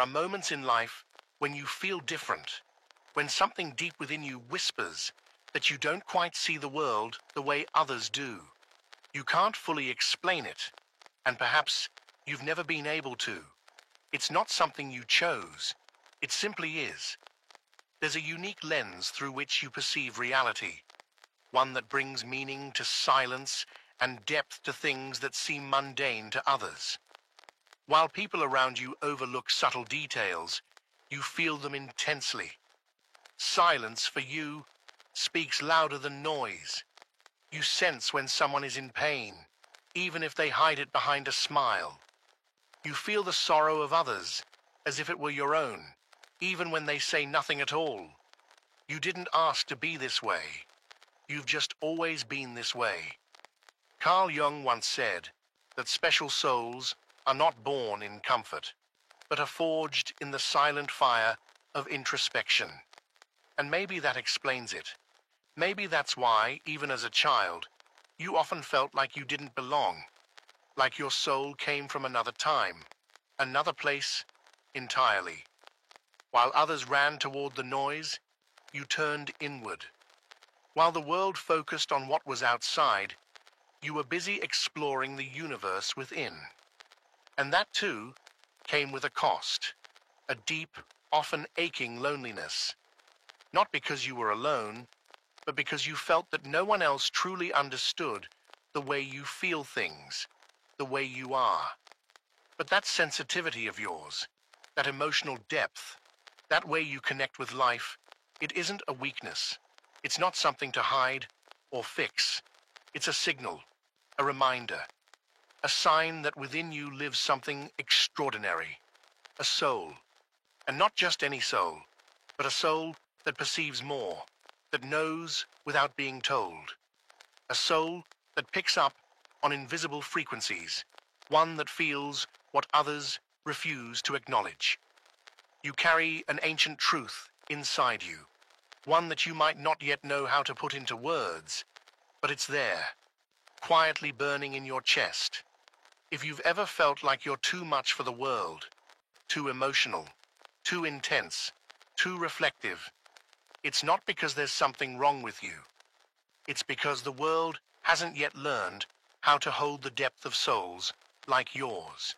There are moments in life when you feel different, when something deep within you whispers that you don't quite see the world the way others do. You can't fully explain it, and perhaps you've never been able to. It's not something you chose. It simply is. There's a unique lens through which you perceive reality, one that brings meaning to silence and depth to things that seem mundane to others. While people around you overlook subtle details, you feel them intensely. Silence, for you, speaks louder than noise. You sense when someone is in pain, even if they hide it behind a smile. You feel the sorrow of others, as if it were your own, even when they say nothing at all. You didn't ask to be this way. You've just always been this way. Carl Jung once said that special souls are not born in comfort, but are forged in the silent fire of introspection. And maybe that explains it. Maybe that's why, even as a child, you often felt like you didn't belong, like your soul came from another time, another place entirely. While others ran toward the noise, you turned inward. While the world focused on what was outside, you were busy exploring the universe within. And that, too, came with a cost, a deep, often aching loneliness. Not because you were alone, but because you felt that no one else truly understood the way you feel things, the way you are. But that sensitivity of yours, that emotional depth, that way you connect with life, it isn't a weakness. It's not something to hide or fix. It's a signal, a reminder, a sign that within you lives something extraordinary, a soul. And not just any soul, but a soul that perceives more, that knows without being told. A soul that picks up on invisible frequencies, one that feels what others refuse to acknowledge. You carry an ancient truth inside you, one that you might not yet know how to put into words, but it's there, quietly burning in your chest. If you've ever felt like you're too much for the world, too emotional, too intense, too reflective, it's not because there's something wrong with you. It's because the world hasn't yet learned how to hold the depth of souls like yours.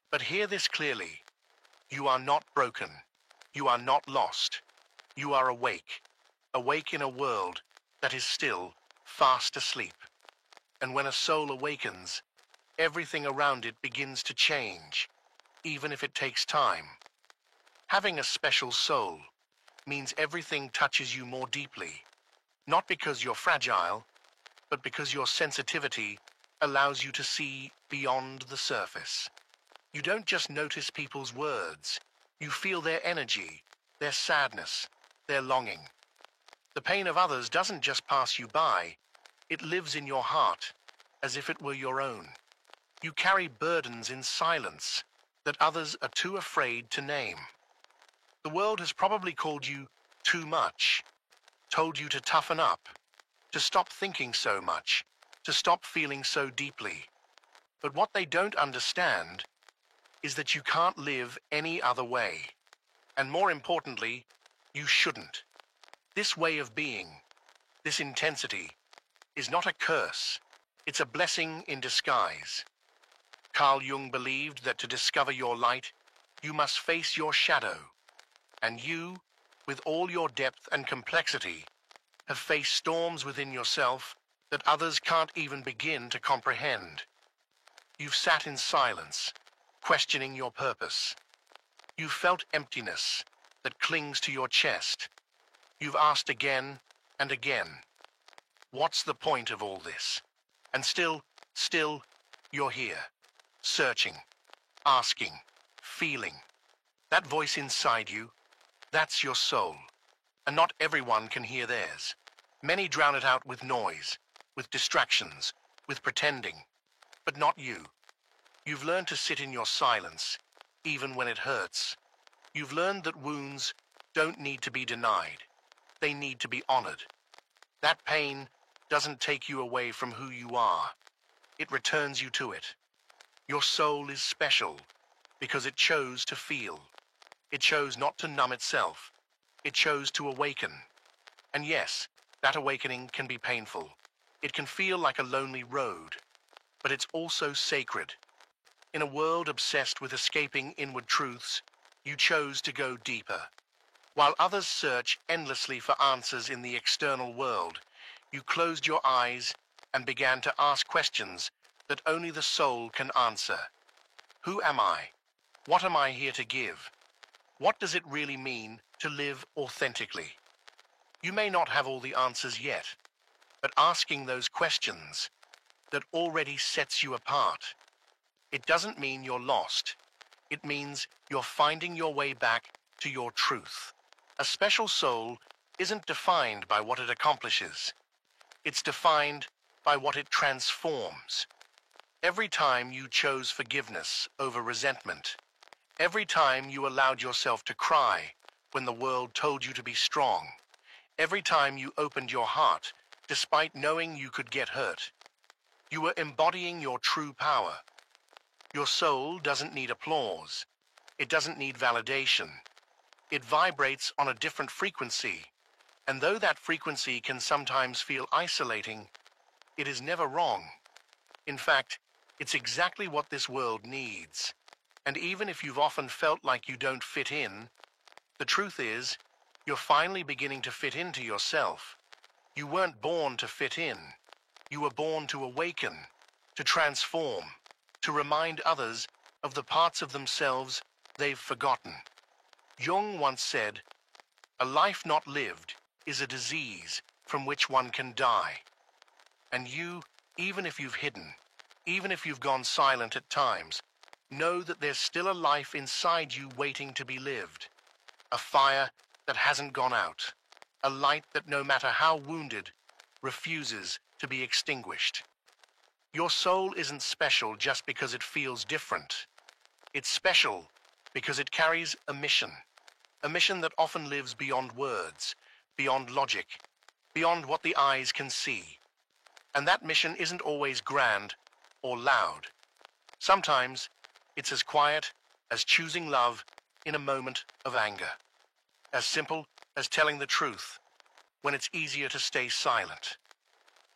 But hear this clearly. You are not broken. You are not lost. You are awake. Awake in a world that is still fast asleep. And when a soul awakens, everything around it begins to change, even if it takes time. Having a special soul means everything touches you more deeply, not because you're fragile, but because your sensitivity allows you to see beyond the surface. You don't just notice people's words, you feel their energy, their sadness, their longing. The pain of others doesn't just pass you by, it lives in your heart, as if it were your own. You carry burdens in silence that others are too afraid to name. The world has probably called you too much, told you to toughen up, to stop thinking so much, to stop feeling so deeply. But what they don't understand is that you can't live any other way. And more importantly, you shouldn't. This way of being, this intensity, is not a curse. It's a blessing in disguise. Carl Jung believed that to discover your light, you must face your shadow. And you, with all your depth and complexity, have faced storms within yourself that others can't even begin to comprehend. You've sat in silence, questioning your purpose. You've felt emptiness that clings to your chest. You've asked again and again, what's the point of all this? And still, you're here, searching, asking, feeling. That voice inside you, that's your soul. And not everyone can hear theirs. Many drown it out with noise, with distractions, with pretending. But not you. You've learned to sit in your silence, even when it hurts. You've learned that wounds don't need to be denied. They need to be honored. That pain doesn't take you away from who you are. It returns you to it. Your soul is special because it chose to feel. It chose not to numb itself. It chose to awaken. And yes, that awakening can be painful. It can feel like a lonely road, but it's also sacred. In a world obsessed with escaping inward truths, you chose to go deeper. While others search endlessly for answers in the external world, you closed your eyes and began to ask questions that only the soul can answer. Who am I? What am I here to give? What does it really mean to live authentically? You may not have all the answers yet, but asking those questions that already sets you apart. It doesn't mean you're lost. It means you're finding your way back to your truth. A special soul isn't defined by what it accomplishes. It's defined by what it transforms. Every time you chose forgiveness over resentment, every time you allowed yourself to cry when the world told you to be strong, every time you opened your heart despite knowing you could get hurt, you were embodying your true power. Your soul doesn't need applause. It doesn't need validation. It vibrates on a different frequency, and though that frequency can sometimes feel isolating, it is never wrong. In fact, it's exactly what this world needs. And even if you've often felt like you don't fit in, the truth is, you're finally beginning to fit into yourself. You weren't born to fit in. You were born to awaken, to transform, to remind others of the parts of themselves they've forgotten. Jung once said, "A life not lived is a disease from which one can die." And you, even if you've hidden, even if you've gone silent at times, know that there's still a life inside you waiting to be lived. A fire that hasn't gone out. A light that, no matter how wounded, refuses to be extinguished. Your soul isn't special just because it feels different. It's special because it carries a mission that often lives beyond words, beyond logic, beyond what the eyes can see. And that mission isn't always grand or loud. Sometimes it's as quiet as choosing love in a moment of anger, as simple as telling the truth when it's easier to stay silent,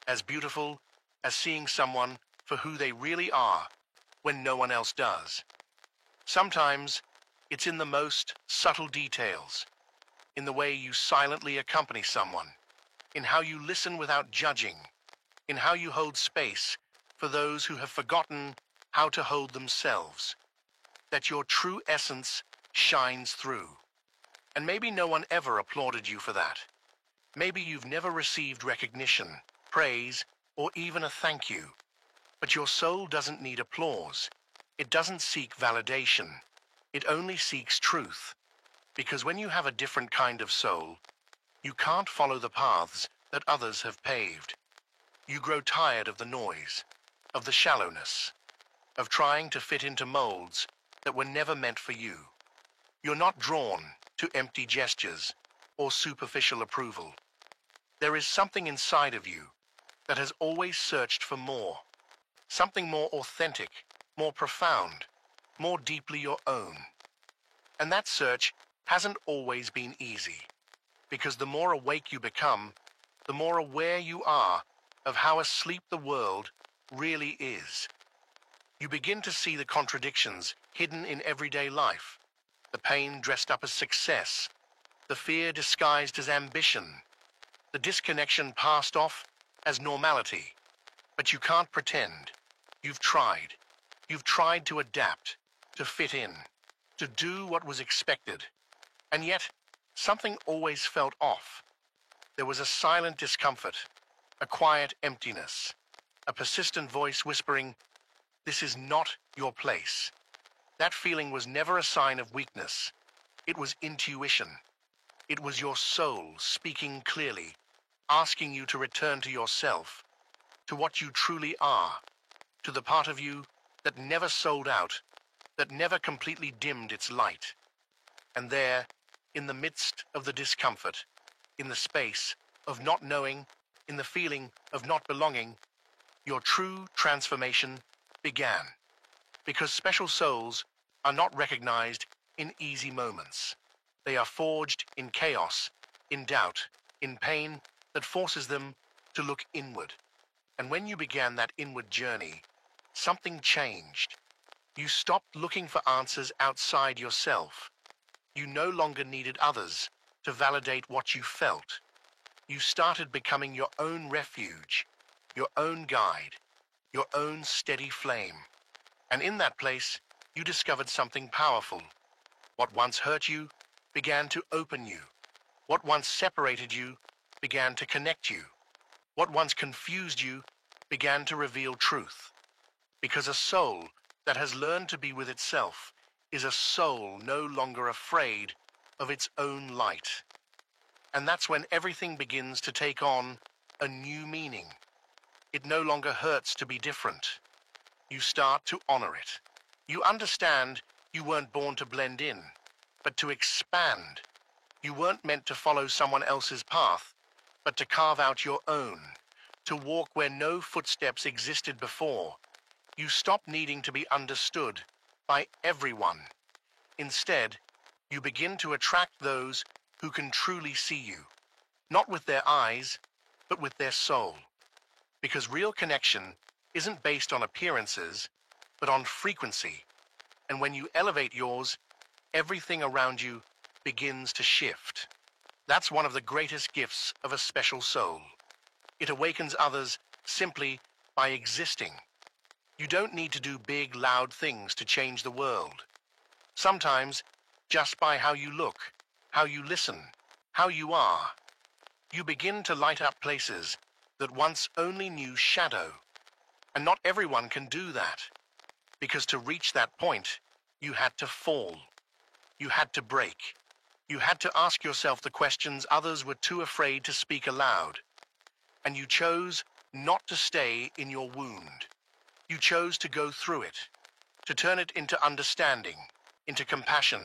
as beautiful as seeing someone for who they really are when no one else does. Sometimes it's in the most subtle details, in the way you silently accompany someone, in how you listen without judging, in how you hold space for those who have forgotten how to hold themselves, that your true essence shines through. And maybe no one ever applauded you for that. Maybe you've never received recognition, praise, or even a thank you. But your soul doesn't need applause. It doesn't seek validation. It only seeks truth. Because when you have a different kind of soul, you can't follow the paths that others have paved. You grow tired of the noise, of the shallowness, of trying to fit into molds that were never meant for you. You're not drawn to empty gestures or superficial approval. There is something inside of you that has always searched for more, something more authentic, more profound, more deeply your own. And that search hasn't always been easy, because the more awake you become, the more aware you are of how asleep the world really is. You begin to see the contradictions hidden in everyday life, the pain dressed up as success, the fear disguised as ambition, the disconnection passed off as normality. But you can't pretend. You've tried. You've tried to adapt, to fit in, to do what was expected. And yet, something always felt off. There was a silent discomfort, a quiet emptiness, a persistent voice whispering, "This is not your place." That feeling was never a sign of weakness. It was intuition. It was your soul speaking clearly, asking you to return to yourself, to what you truly are, to the part of you that never sold out, that never completely dimmed its light. And there, in the midst of the discomfort, in the space of not knowing, in the feeling of not belonging, your true transformation began. Because special souls are not recognized in easy moments. They are forged in chaos, in doubt, in pain that forces them to look inward. And when you began that inward journey, something changed. You stopped looking for answers outside yourself. You no longer needed others to validate what you felt. You started becoming your own refuge, your own guide, your own steady flame. And in that place, you discovered something powerful. What once hurt you began to open you. What once separated you began to connect you. What once confused you began to reveal truth. Because a soul that has learned to be with itself is a soul no longer afraid of its own light. And that's when everything begins to take on a new meaning. It no longer hurts to be different. You start to honor it. You understand you weren't born to blend in, but to expand. You weren't meant to follow someone else's path, but to carve out your own, to walk where no footsteps existed before. You stop needing to be understood by everyone. Instead, you begin to attract those who can truly see you, not with their eyes, but with their soul. Because real connection isn't based on appearances, but on frequency. And when you elevate yours, everything around you begins to shift. That's one of the greatest gifts of a special soul. It awakens others simply by existing. You don't need to do big, loud things to change the world. Sometimes, just by how you look, how you listen, how you are, you begin to light up places that once only knew shadow. And not everyone can do that, because to reach that point, you had to fall. You had to break. You had to ask yourself the questions others were too afraid to speak aloud. And you chose not to stay in your wound. You chose to go through it, to turn it into understanding, into compassion,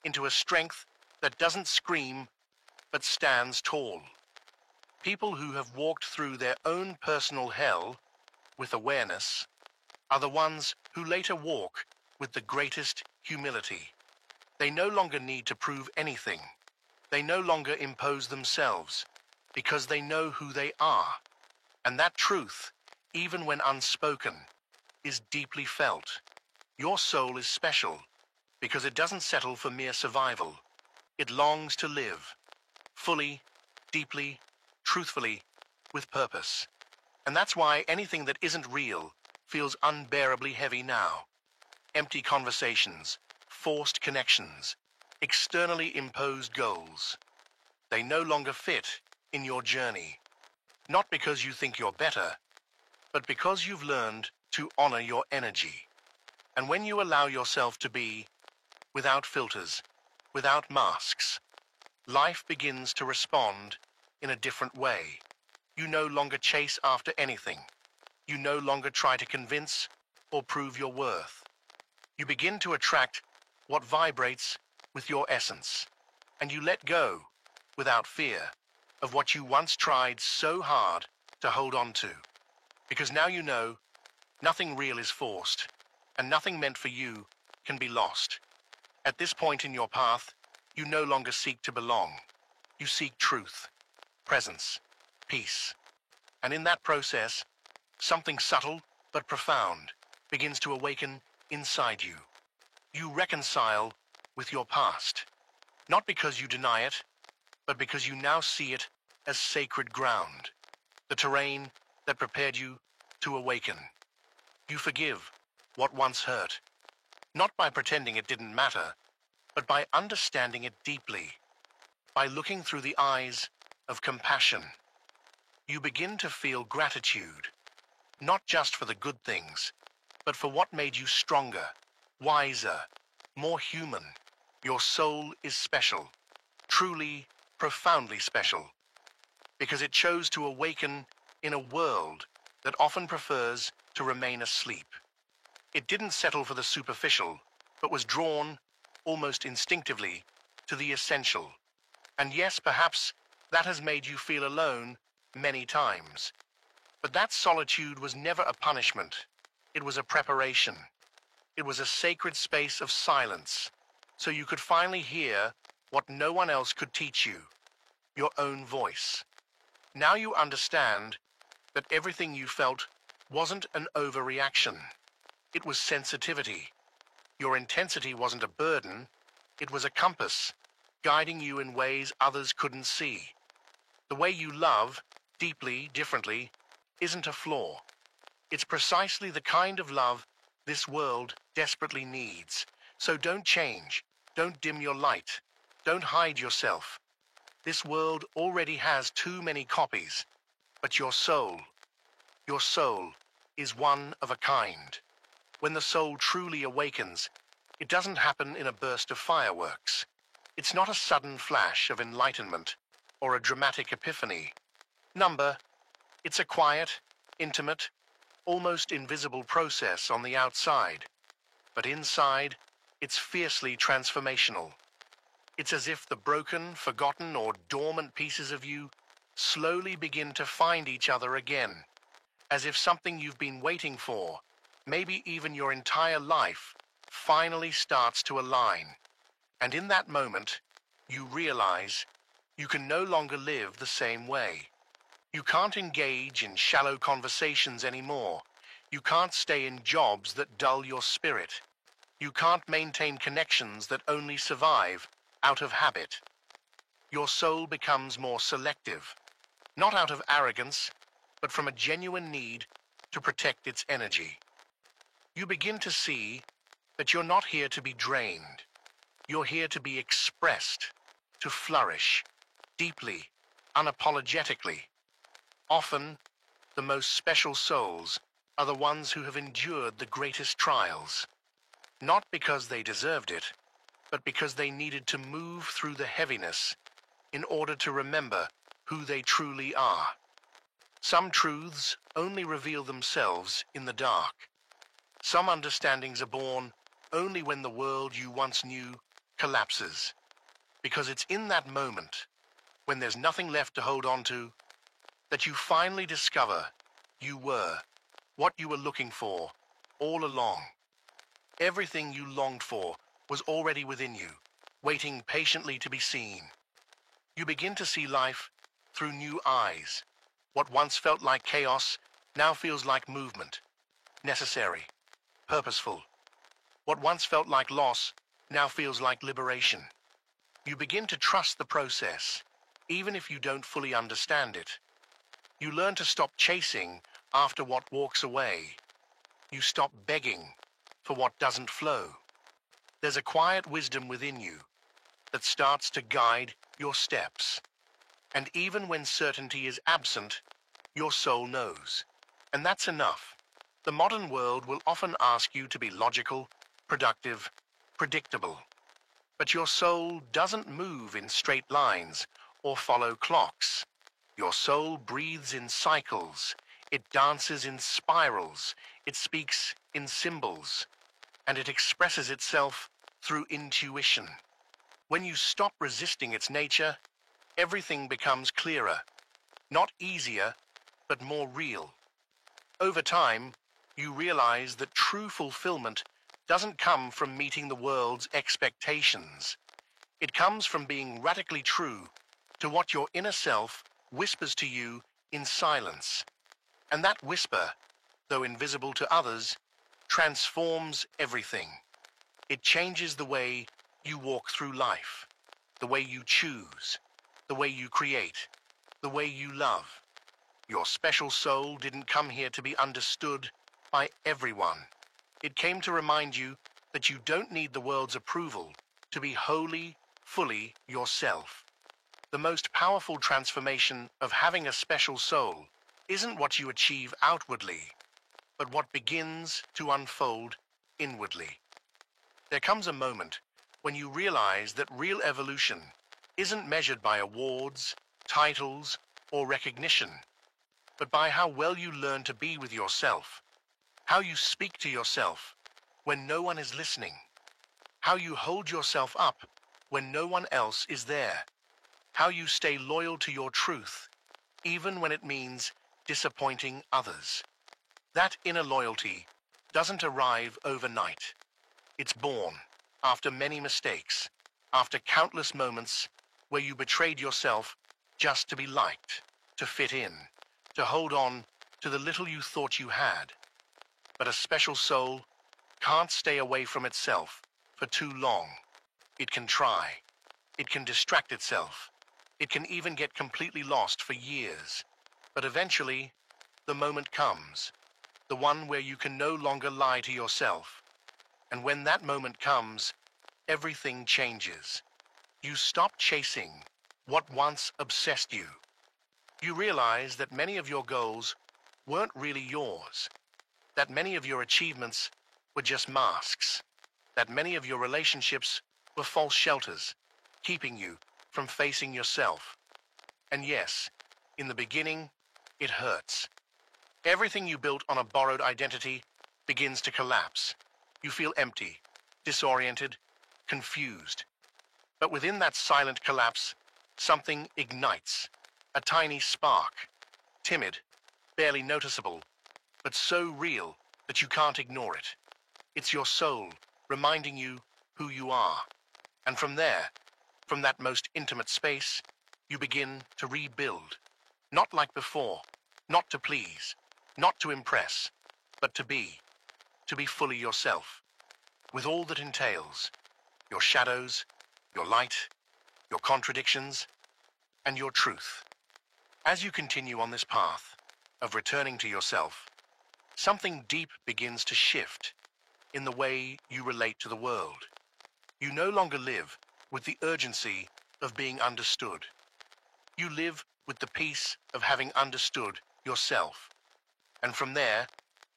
into a strength that doesn't scream, but stands tall. People who have walked through their own personal hell with awareness are the ones who later walk with the greatest humility. They no longer need to prove anything. They no longer impose themselves, because they know who they are. And that truth, even when unspoken, is deeply felt. Your soul is special, because it doesn't settle for mere survival. It longs to live, fully, deeply, truthfully, with purpose. And that's why anything that isn't real feels unbearably heavy now. Empty conversations, forced connections, externally imposed goals. They no longer fit in your journey. Not because you think you're better, but because you've learned to honor your energy. And when you allow yourself to be, without filters, without masks, life begins to respond in a different way. You no longer chase after anything. You no longer try to convince or prove your worth. You begin to attract what vibrates with your essence, and you let go, without fear, of what you once tried so hard to hold on to. Because now you know nothing real is forced, and nothing meant for you can be lost. At this point in your path, you no longer seek to belong. You seek truth, presence, peace. And in that process, something subtle but profound begins to awaken inside you. You reconcile with your past, not because you deny it, but because you now see it as sacred ground, the terrain that prepared you to awaken. You forgive what once hurt, not by pretending it didn't matter, but by understanding it deeply, by looking through the eyes of compassion. You begin to feel gratitude, not just for the good things, but for what made you stronger, wiser, more human. Your soul is special, truly, profoundly special, because it chose to awaken in a world that often prefers to remain asleep. It didn't settle for the superficial, but was drawn, almost instinctively, to the essential. And yes, perhaps that has made you feel alone many times. But that solitude was never a punishment. It was a preparation. It was a sacred space of silence, so you could finally hear what no one else could teach you, your own voice. Now you understand that everything you felt wasn't an overreaction. It was sensitivity. Your intensity wasn't a burden, it was a compass, guiding you in ways others couldn't see. The way you love, deeply, differently, isn't a flaw. It's precisely the kind of love this world desperately needs. So don't change, don't dim your light, don't hide yourself. This world already has too many copies, but your soul is one of a kind. When the soul truly awakens, it doesn't happen in a burst of fireworks. It's not a sudden flash of enlightenment or a dramatic epiphany. It's a quiet, intimate, almost invisible process on the outside, but inside, it's fiercely transformational. It's as if the broken, forgotten, or dormant pieces of you slowly begin to find each other again, as if something you've been waiting for, maybe even your entire life, finally starts to align. And in that moment, you realize you can no longer live the same way. You can't engage in shallow conversations anymore. You can't stay in jobs that dull your spirit. You can't maintain connections that only survive out of habit. Your soul becomes more selective, not out of arrogance, but from a genuine need to protect its energy. You begin to see that you're not here to be drained. You're here to be expressed, to flourish, deeply, unapologetically. Often, the most special souls are the ones who have endured the greatest trials, not because they deserved it, but because they needed to move through the heaviness in order to remember who they truly are. Some truths only reveal themselves in the dark. Some understandings are born only when the world you once knew collapses, because it's in that moment, when there's nothing left to hold on to, that you finally discover you were what you were looking for all along. Everything you longed for was already within you, waiting patiently to be seen. You begin to see life through new eyes. What once felt like chaos now feels like movement, necessary, purposeful. What once felt like loss now feels like liberation. You begin to trust the process, even if you don't fully understand it. You learn to stop chasing after what walks away. You stop begging for what doesn't flow. There's a quiet wisdom within you that starts to guide your steps. And even when certainty is absent, your soul knows. And that's enough. The modern world will often ask you to be logical, productive, predictable. But your soul doesn't move in straight lines or follow clocks. Your soul breathes in cycles. It dances in spirals. It speaks in symbols. And it expresses itself through intuition. When you stop resisting its nature, everything becomes clearer. Not easier, but more real. Over time, you realize that true fulfillment doesn't come from meeting the world's expectations. It comes from being radically true to what your inner self whispers to you in silence. And that whisper, though invisible to others, transforms everything. It changes the way you walk through life, the way you choose, the way you create, the way you love. Your special soul didn't come here to be understood by everyone. It came to remind you that you don't need the world's approval to be wholly, fully yourself. The most powerful transformation of having a special soul isn't what you achieve outwardly, but what begins to unfold inwardly. There comes a moment when you realize that real evolution isn't measured by awards, titles, or recognition, but by how well you learn to be with yourself, how you speak to yourself when no one is listening, how you hold yourself up when no one else is there, how you stay loyal to your truth, even when it means disappointing others. That inner loyalty doesn't arrive overnight. It's born, after many mistakes, after countless moments where you betrayed yourself just to be liked, to fit in, to hold on to the little you thought you had. But a special soul can't stay away from itself for too long. It can try. It can distract itself. It can even get completely lost for years. But eventually, the moment comes, the one where you can no longer lie to yourself. And when that moment comes, everything changes. You stop chasing what once obsessed you. You realize that many of your goals weren't really yours, that many of your achievements were just masks, that many of your relationships were false shelters, keeping you from facing yourself. And yes, in the beginning, it hurts. Everything you built on a borrowed identity begins to collapse. You feel empty, disoriented, confused. But within that silent collapse, something ignites, a tiny spark, timid, barely noticeable, but so real that you can't ignore it. It's your soul reminding you who you are. And from there, from that most intimate space, you begin to rebuild. Not like before, not to please, not to impress, but to be fully yourself, with all that entails, your shadows, your light, your contradictions, and your truth. As you continue on this path of returning to yourself, something deep begins to shift in the way you relate to the world. You no longer live with the urgency of being understood. You live with the peace of having understood yourself. And from there,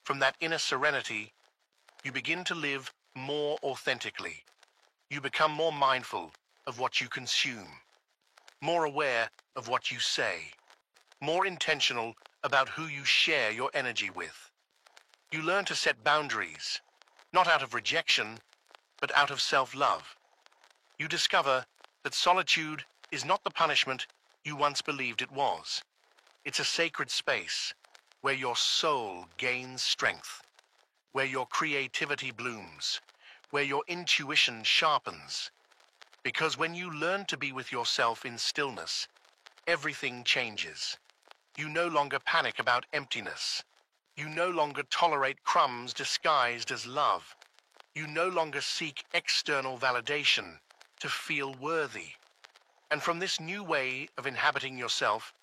from that inner serenity, you begin to live more authentically. You become more mindful of what you consume, more aware of what you say, more intentional about who you share your energy with. You learn to set boundaries, not out of rejection, but out of self-love. You discover that solitude is not the punishment you once believed it was. It's a sacred space where your soul gains strength, where your creativity blooms, where your intuition sharpens. Because when you learn to be with yourself in stillness, everything changes. You no longer panic about emptiness. You no longer tolerate crumbs disguised as love. You no longer seek external validation to feel worthy. And from this new way of inhabiting yourself,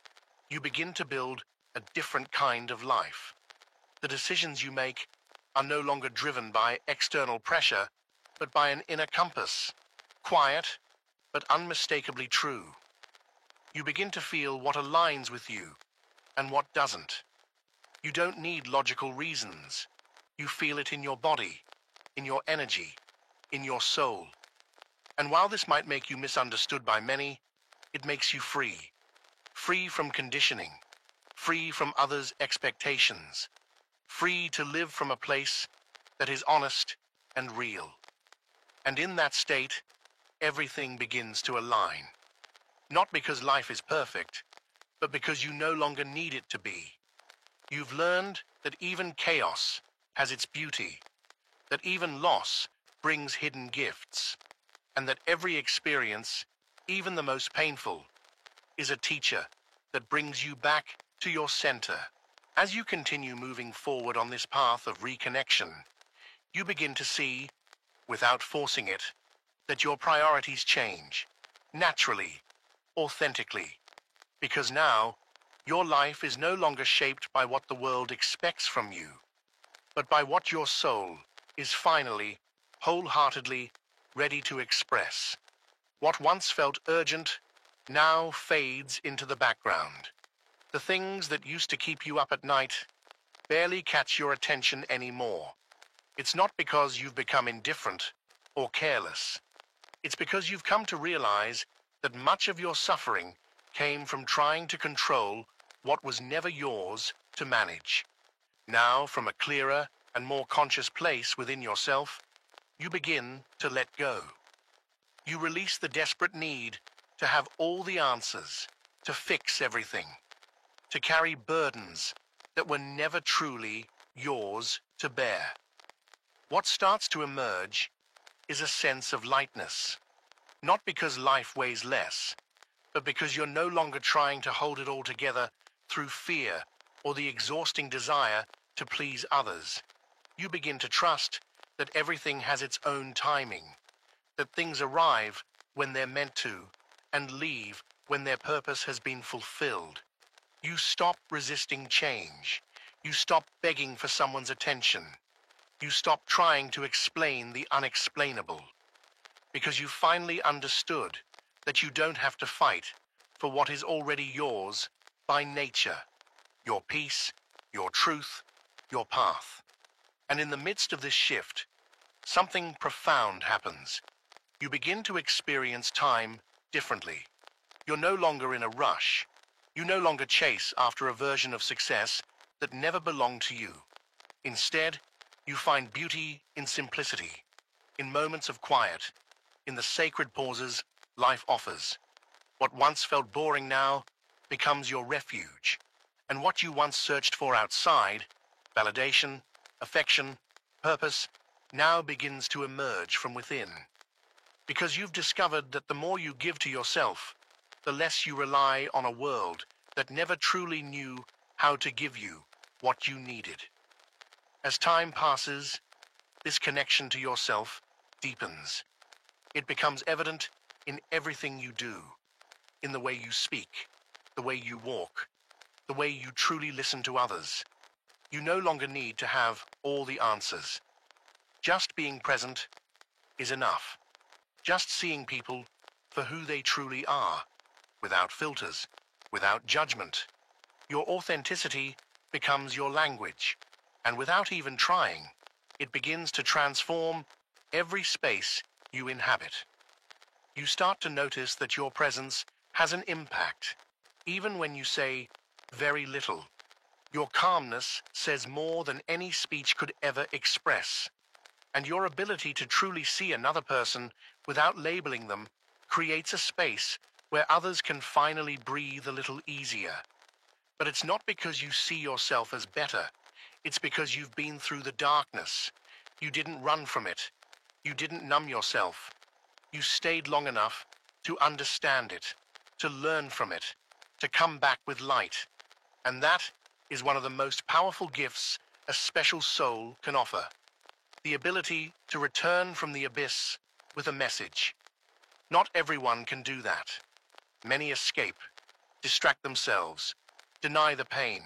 you begin to build a different kind of life. The decisions you make are no longer driven by external pressure, but by an inner compass, quiet, but unmistakably true. You begin to feel what aligns with you and what doesn't. You don't need logical reasons. You feel it in your body, in your energy, in your soul. And while this might make you misunderstood by many, it makes you free. Free from conditioning, free from others' expectations, free to live from a place that is honest and real. And in that state, everything begins to align. Not because life is perfect, but because you no longer need it to be. You've learned that even chaos has its beauty, that even loss brings hidden gifts, and that every experience, even the most painful, is a teacher that brings you back to your center. As you continue moving forward on this path of reconnection, you begin to see, without forcing it, that your priorities change, naturally, authentically, because now your life is no longer shaped by what the world expects from you, but by what your soul is finally, wholeheartedly ready to express. What once felt urgent now fades into the background. The things that used to keep you up at night barely catch your attention anymore. It's not because you've become indifferent or careless. It's because you've come to realize that much of your suffering came from trying to control what was never yours to manage. Now, from a clearer and more conscious place within yourself, you begin to let go. You release the desperate need to have all the answers, to fix everything, to carry burdens that were never truly yours to bear. What starts to emerge is a sense of lightness. Not because life weighs less, but because you're no longer trying to hold it all together through fear or the exhausting desire to please others. You begin to trust that everything has its own timing, that things arrive when they're meant to and leave when their purpose has been fulfilled. You stop resisting change. You stop begging for someone's attention. You stop trying to explain the unexplainable, because you finally understood that you don't have to fight for what is already yours by nature, your peace, your truth, your path. And in the midst of this shift, something profound happens. You begin to experience time differently. You're no longer in a rush. You no longer chase after a version of success that never belonged to you. Instead, you find beauty in simplicity, in moments of quiet, in the sacred pauses life offers. What once felt boring now becomes your refuge, and what you once searched for outside, validation, affection, purpose, now begins to emerge from within. Because you've discovered that the more you give to yourself, the less you rely on a world that never truly knew how to give you what you needed. As time passes, this connection to yourself deepens. It becomes evident in everything you do, in the way you speak, the way you walk, the way you truly listen to others. You no longer need to have all the answers. Just being present is enough. Just seeing people for who they truly are, without filters, without judgment. Your authenticity becomes your language, and without even trying, it begins to transform every space you inhabit. You start to notice that your presence has an impact, even when you say very little. Your calmness says more than any speech could ever express, and your ability to truly see another person without labeling them creates a space where others can finally breathe a little easier. But it's not because you see yourself as better. It's because you've been through the darkness. You didn't run from it. You didn't numb yourself. You stayed long enough to understand it, to learn from it, to come back with light. And that is one of the most powerful gifts a special soul can offer. The ability to return from the abyss with a message. Not everyone can do that. Many escape, distract themselves, deny the pain.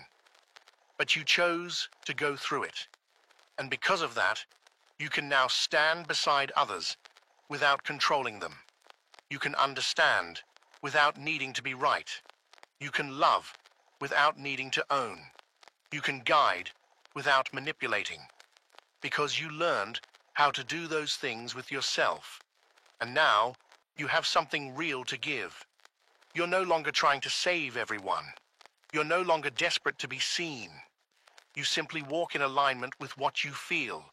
But you chose to go through it. And because of that, you can now stand beside others without controlling them. You can understand without needing to be right. You can love without needing to own. You can guide without manipulating. Because you learned how to do those things with yourself. And now you have something real to give. You're no longer trying to save everyone. You're no longer desperate to be seen. You simply walk in alignment with what you feel.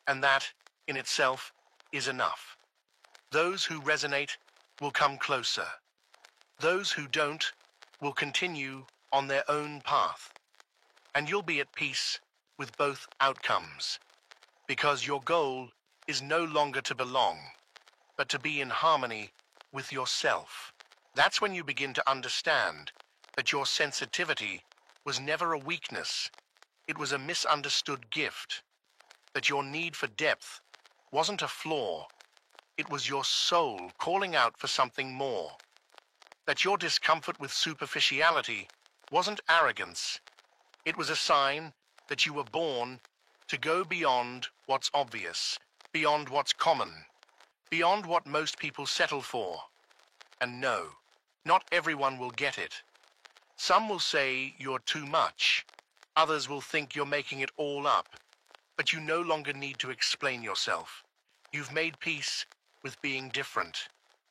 And that, in itself, is enough. Those who resonate will come closer. Those who don't will continue on their own path. And you'll be at peace with both outcomes. Because your goal is no longer to belong, but to be in harmony with yourself. That's when you begin to understand that your sensitivity was never a weakness. It was a misunderstood gift. That your need for depth wasn't a flaw. It was your soul calling out for something more. That your discomfort with superficiality wasn't arrogance. It was a sign that you were born to go beyond what's obvious, beyond what's common, beyond what most people settle for. And no, not everyone will get it. Some will say you're too much. Others will think you're making it all up. But you no longer need to explain yourself. You've made peace with being different.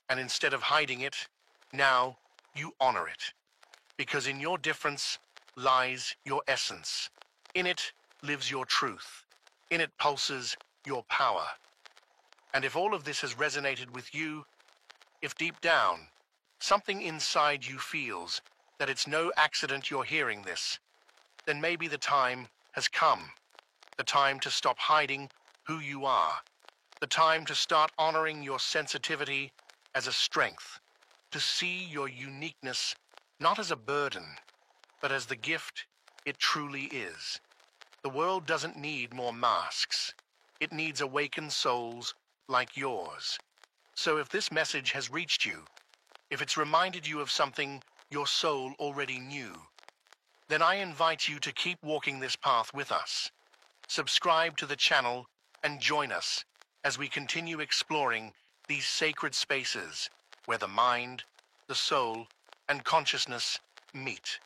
And instead of hiding it, now you honor it. Because in your difference lies your essence. In it lives your truth. In it pulses your power. And if all of this has resonated with you, if deep down, something inside you feels that it's no accident you're hearing this, then maybe the time has come. The time to stop hiding who you are. The time to start honoring your sensitivity as a strength, to see your uniqueness not as a burden, but as the gift it truly is. The world doesn't need more masks. It needs awakened souls like yours. So if this message has reached you, if it's reminded you of something your soul already knew, then I invite you to keep walking this path with us. Subscribe to the channel and join us as we continue exploring these sacred spaces where the mind, the soul, and consciousness meet.